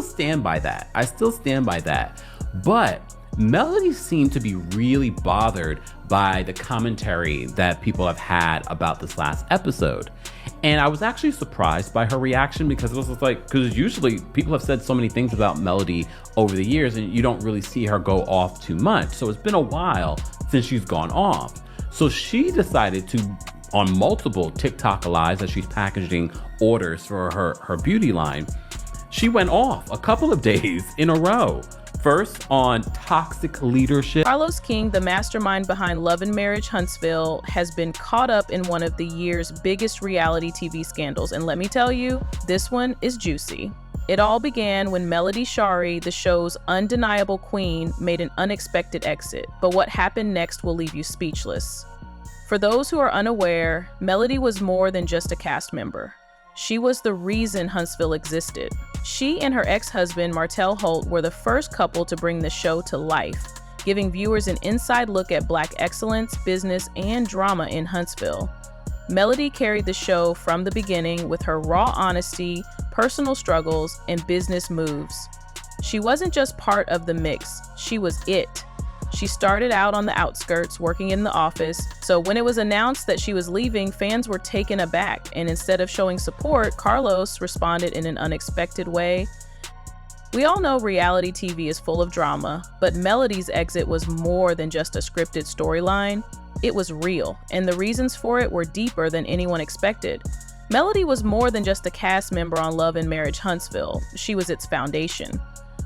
still stand by that. But Melody seemed to be really bothered by the commentary that people have had about this last episode. And I was actually surprised by her reaction, because it was like, because usually people have said so many things about Melody over the years and you don't really see her go off too much. So it's been a while since she's gone off. So she decided to, on multiple TikTok lives as she's packaging orders for her beauty line, she went off a couple of days in a row. First on toxic leadership. Carlos King, the mastermind behind Love and Marriage Huntsville, has been caught up in one of the year's biggest reality TV scandals. And let me tell you, this one is juicy. It all began when Melody Shari, the show's undeniable queen, made an unexpected exit. But what happened next will leave you speechless. For those who are unaware, Melody was more than just a cast member. She was the reason Huntsville existed. She and her ex-husband, Martell Holt, were the first couple to bring the show to life, giving viewers an inside look at Black excellence, business, and drama in Huntsville. Melody carried the show from the beginning with her raw honesty, personal struggles, and business moves. She wasn't just part of the mix, she was it. She started out on the outskirts, working in the office, so when it was announced that she was leaving, fans were taken aback, and instead of showing support, Carlos responded in an unexpected way. We all know reality TV is full of drama, but Melody's exit was more than just a scripted storyline. It was real, and the reasons for it were deeper than anyone expected. Melody was more than just a cast member on Love and Marriage Huntsville. She was its foundation.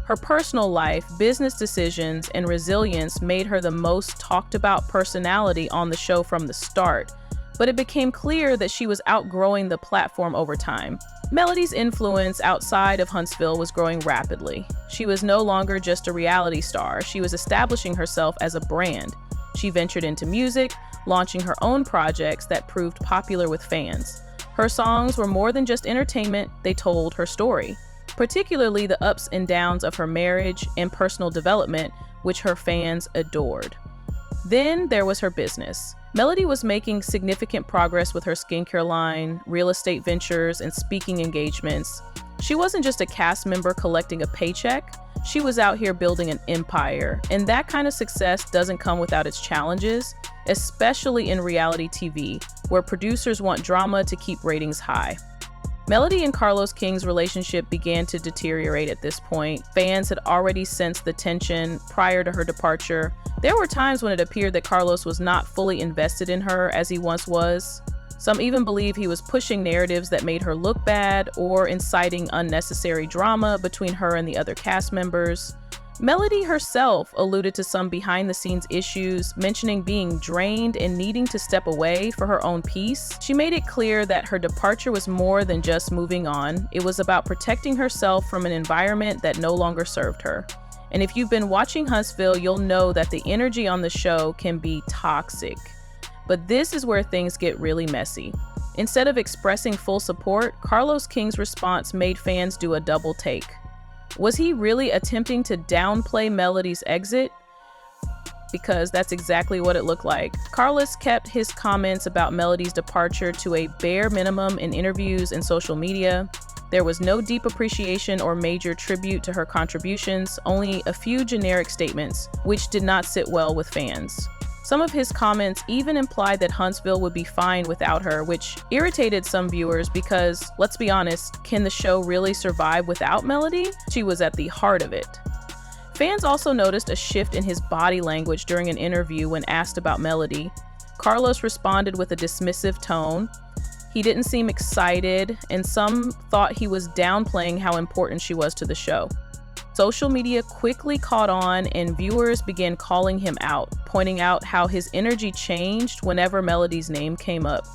Her personal life, business decisions, and resilience made her the most talked about personality on the show from the start, but it became clear that she was outgrowing the platform over time. Melody's influence outside of Huntsville was growing rapidly. She was no longer just a reality star, she was establishing herself as a brand. She ventured into music, launching her own projects that proved popular with fans. Her songs were more than just entertainment, they told her story. Particularly the ups and downs of her marriage and personal development, which her fans adored. Then there was her business. Melody was making significant progress with her skincare line, real estate ventures, and speaking engagements. She wasn't just a cast member collecting a paycheck, she was out here building an empire, and that kind of success doesn't come without its challenges, especially in reality TV, where producers want drama to keep ratings high. Melody and Carlos King's relationship began to deteriorate at this point. Fans had already sensed the tension prior to her departure. There were times when it appeared that Carlos was not fully invested in her as he once was. Some even believe he was pushing narratives that made her look bad or inciting unnecessary drama between her and the other cast members. Melody herself alluded to some behind-the-scenes issues, mentioning being drained and needing to step away for her own peace. She made it clear that her departure was more than just moving on. It was about protecting herself from an environment that no longer served her. And if you've been watching Huntsville, you'll know that the energy on the show can be toxic. But this is where things get really messy. Instead of expressing full support, Carlos King's response made fans do a double take. Was he really attempting to downplay Melody's exit? Because that's exactly what it looked like. Carlos kept his comments about Melody's departure to a bare minimum in interviews and social media. There was no deep appreciation or major tribute to her contributions, only a few generic statements, which did not sit well with fans. Some of his comments even implied that Huntsville would be fine without her, which irritated some viewers because, let's be honest, can the show really survive without Melody? She was at the heart of it. Fans also noticed a shift in his body language during an interview when asked about Melody. Carlos responded with a dismissive tone. He didn't seem excited, and some thought he was downplaying how important she was to the show. Social media quickly caught on, and viewers began calling him out, pointing out how his energy changed whenever Melody's name came up.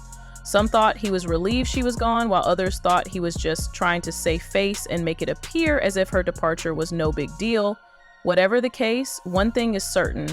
Some thought he was relieved she was gone, while others thought he was just trying to save face and make it appear as if her departure was no big deal. Whatever the case, one thing is certain: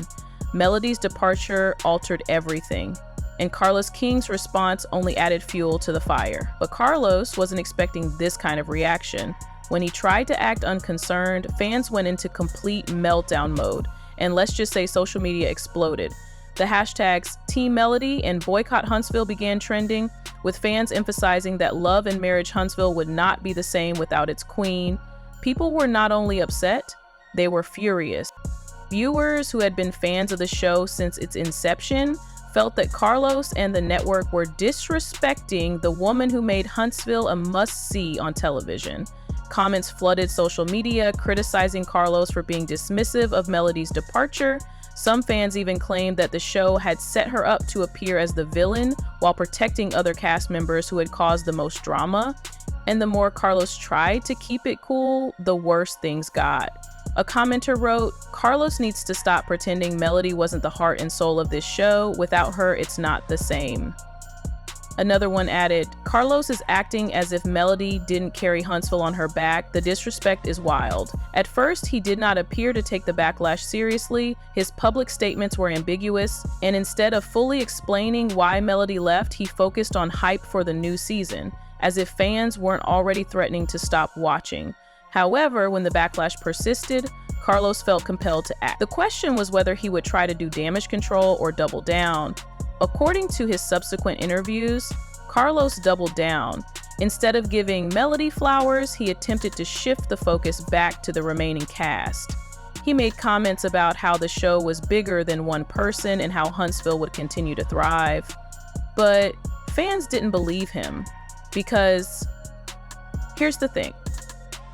Melody's departure altered everything, and Carlos King's response only added fuel to the fire. But Carlos wasn't expecting this kind of reaction. When he tried to act unconcerned, fans went into complete meltdown mode, and let's just say social media exploded. The hashtags Team Melody and Boycott Huntsville began trending, with fans emphasizing that Love and Marriage Huntsville would not be the same without its queen. People were not only upset, they were furious. Viewers who had been fans of the show since its inception felt that Carlos and the network were disrespecting the woman who made Huntsville a must-see on television. Comments flooded social media, criticizing Carlos for being dismissive of Melody's departure. Some fans even claimed that the show had set her up to appear as the villain while protecting other cast members who had caused the most drama. And the more Carlos tried to keep it cool, the worse things got. A commenter wrote, "Carlos needs to stop pretending Melody wasn't the heart and soul of this show. Without her, it's not the same." Another one added, "Carlos is acting as if Melody didn't carry Huntsville on her back. The disrespect is wild." At first, he did not appear to take the backlash seriously. His public statements were ambiguous, and instead of fully explaining why Melody left, he focused on hype for the new season, as if fans weren't already threatening to stop watching. However, when the backlash persisted, Carlos felt compelled to act. The question was whether he would try to do damage control or double down. According to his subsequent interviews, Carlos doubled down. Instead of giving Melody flowers, he attempted to shift the focus back to the remaining cast. He made comments about how the show was bigger than one person and how Huntsville would continue to thrive. But fans didn't believe him because here's the thing.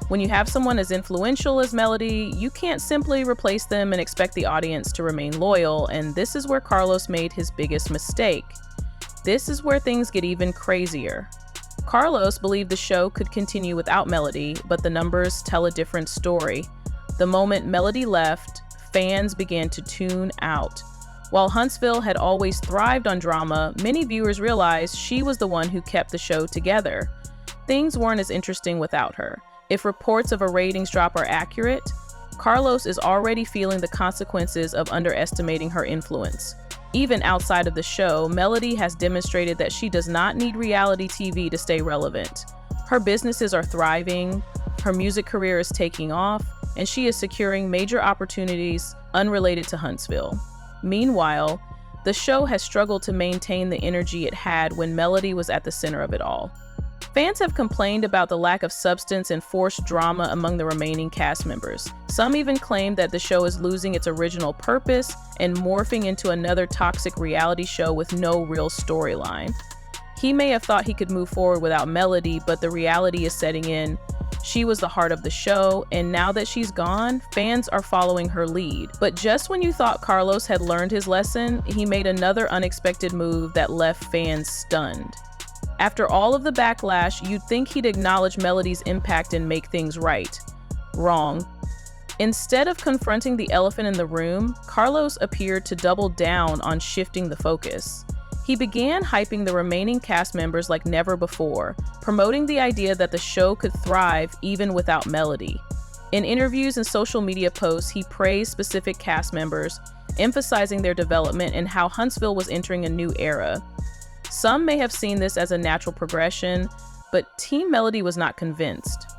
When you have someone as influential as Melody, you can't simply replace them and expect the audience to remain loyal, and this is where Carlos made his biggest mistake. This is where things get even crazier. Carlos believed the show could continue without Melody, but the numbers tell a different story. The moment Melody left, fans began to tune out. While Huntsville had always thrived on drama, many viewers realized she was the one who kept the show together. Things weren't as interesting without her. If reports of a ratings drop are accurate, Carlos is already feeling the consequences of underestimating her influence. Even outside of the show, Melody has demonstrated that she does not need reality TV to stay relevant. Her businesses are thriving, her music career is taking off, and she is securing major opportunities unrelated to Huntsville. Meanwhile, the show has struggled to maintain the energy it had when Melody was at the center of it all. Fans have complained about the lack of substance and forced drama among the remaining cast members. Some even claim that the show is losing its original purpose and morphing into another toxic reality show with no real storyline. He may have thought he could move forward without Melody, but the reality is setting in. She was the heart of the show, and now that she's gone, fans are following her lead. But just when you thought Carlos had learned his lesson, he made another unexpected move that left fans stunned. After all of the backlash, you'd think he'd acknowledge Melody's impact and make things right. Wrong. Instead of confronting the elephant in the room, Carlos appeared to double down on shifting the focus. He began hyping the remaining cast members like never before, promoting the idea that the show could thrive even without Melody. In interviews and social media posts, he praised specific cast members, emphasizing their development and how Huntsville was entering a new era. Some may have seen this as a natural progression, but Team Melody was not convinced.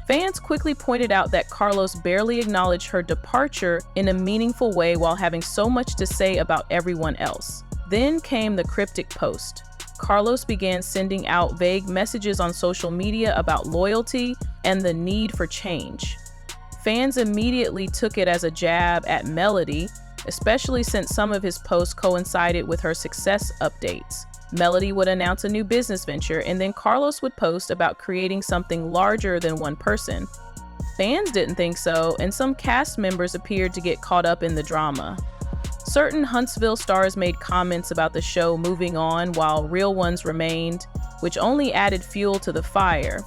Fans quickly pointed out that Carlos barely acknowledged her departure in a meaningful way while having so much to say about everyone else. Then came the cryptic post. Carlos began sending out vague messages on social media about loyalty and the need for change. Fans immediately took it as a jab at Melody, especially since some of his posts coincided with her success updates. Melody would announce a new business venture, and then Carlos would post about creating something larger than one person. Fans didn't think so, and some cast members appeared to get caught up in the drama. Certain Huntsville stars made comments about the show moving on while real ones remained, which only added fuel to the fire.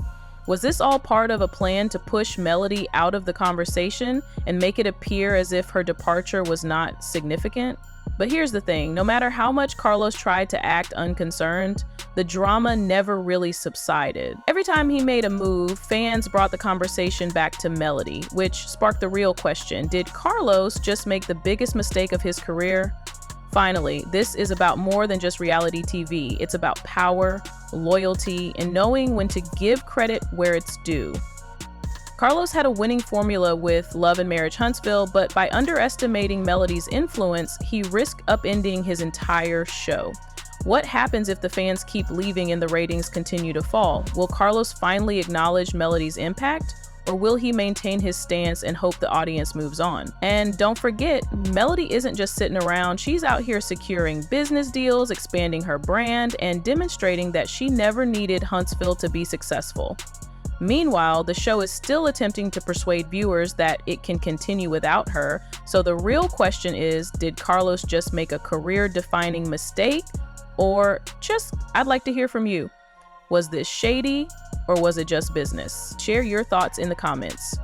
Was this all part of a plan to push Melody out of the conversation and make it appear as if her departure was not significant? But here's the thing, no matter how much Carlos tried to act unconcerned, the drama never really subsided. Every time he made a move, fans brought the conversation back to Melody, which sparked the real question: did Carlos just make the biggest mistake of his career? Finally, this is about more than just reality TV. It's about power, loyalty, and knowing when to give credit where it's due. Carlos had a winning formula with Love and Marriage Huntsville, but by underestimating Melody's influence, he risked upending his entire show. What happens if the fans keep leaving and the ratings continue to fall? Will Carlos finally acknowledge Melody's impact? Or will he maintain his stance and hope the audience moves on? And don't forget, Melody isn't just sitting around. She's out here securing business deals, expanding her brand, and demonstrating that she never needed Huntsville to be successful. Meanwhile, the show is still attempting to persuade viewers that it can continue without her. So the real question is, did Carlos just make a career-defining mistake? Or I'd like to hear from you. Was this shady, or was it just business? Share your thoughts in the comments.